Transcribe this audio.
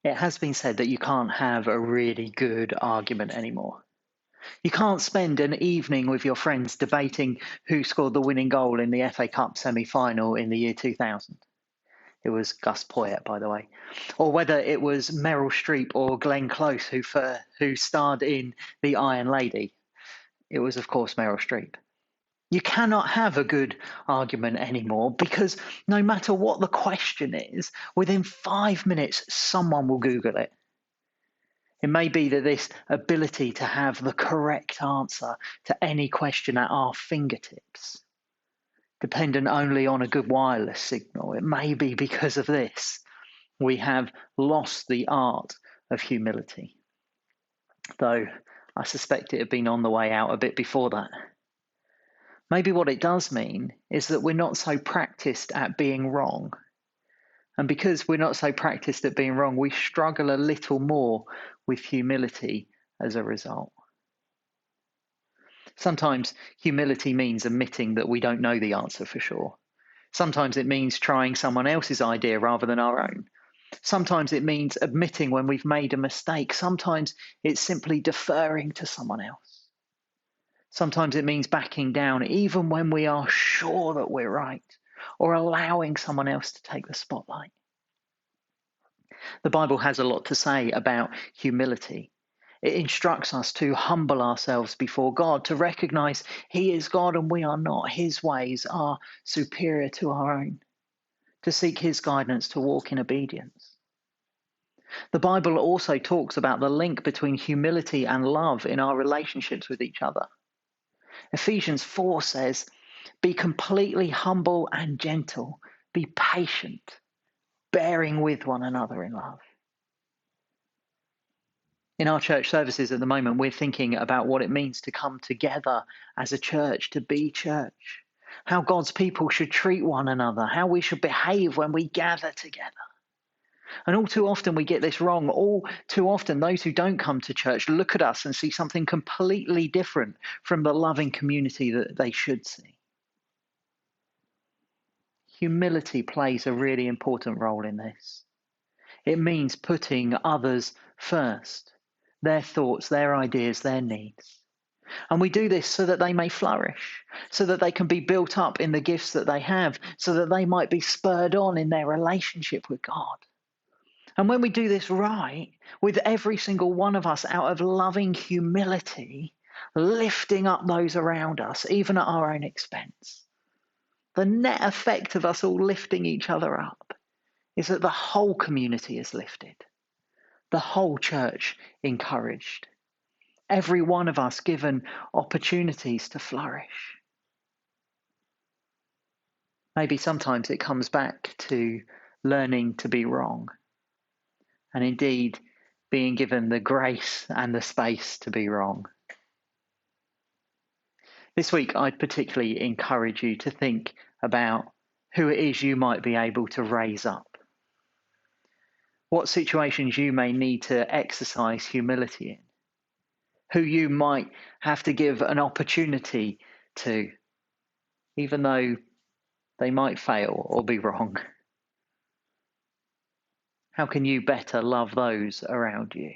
It has been said that you can't have a really good argument anymore. You can't spend an evening with your friends debating who scored the winning goal in the FA Cup semi-final in the year 2000. It was Gus Poyet, by the way. Or whether it was Meryl Streep or Glenn Close who starred in The Iron Lady. It was, of course, Meryl Streep. You cannot have a good argument anymore because no matter what the question is, within 5 minutes, someone will Google it. It may be that this ability to have the correct answer to any question at our fingertips, dependent only on a good wireless signal, it may be because of this we have lost the art of humility. Though I suspect it had been on the way out a bit before that. Maybe what it does mean is that we're not so practiced at being wrong. And because we're not so practiced at being wrong, we struggle a little more with humility as a result. Sometimes humility means admitting that we don't know the answer for sure. Sometimes it means trying someone else's idea rather than our own. Sometimes it means admitting when we've made a mistake. Sometimes it's simply deferring to someone else. Sometimes it means backing down even when we are sure that we're right, or allowing someone else to take the spotlight. The Bible has a lot to say about humility. It instructs us to humble ourselves before God, to recognize He is God and we are not. His ways are superior to our own, to seek His guidance, to walk in obedience. The Bible also talks about the link between humility and love in our relationships with each other. Ephesians 4 says, "Be completely humble and gentle, be patient, bearing with one another in love." In our church services at the moment, we're thinking about what it means to come together as a church, to be church, how God's people should treat one another, how we should behave when we gather together. And all too often we get this wrong. All too often those who don't come to church look at us and see something completely different from the loving community that they should see. Humility plays a really important role in this. It means putting others first, their thoughts, their ideas, their needs. And we do this so that they may flourish, so that they can be built up in the gifts that they have, so that they might be spurred on in their relationship with God. And when we do this right, with every single one of us out of loving humility, lifting up those around us, even at our own expense, the net effect of us all lifting each other up is that the whole community is lifted, the whole church encouraged, every one of us given opportunities to flourish. Maybe sometimes it comes back to learning to be wrong, and indeed being given the grace and the space to be wrong. This week, I'd particularly encourage you to think about who it is you might be able to raise up, what situations you may need to exercise humility in, who you might have to give an opportunity to, even though they might fail or be wrong. How can you better love those around you?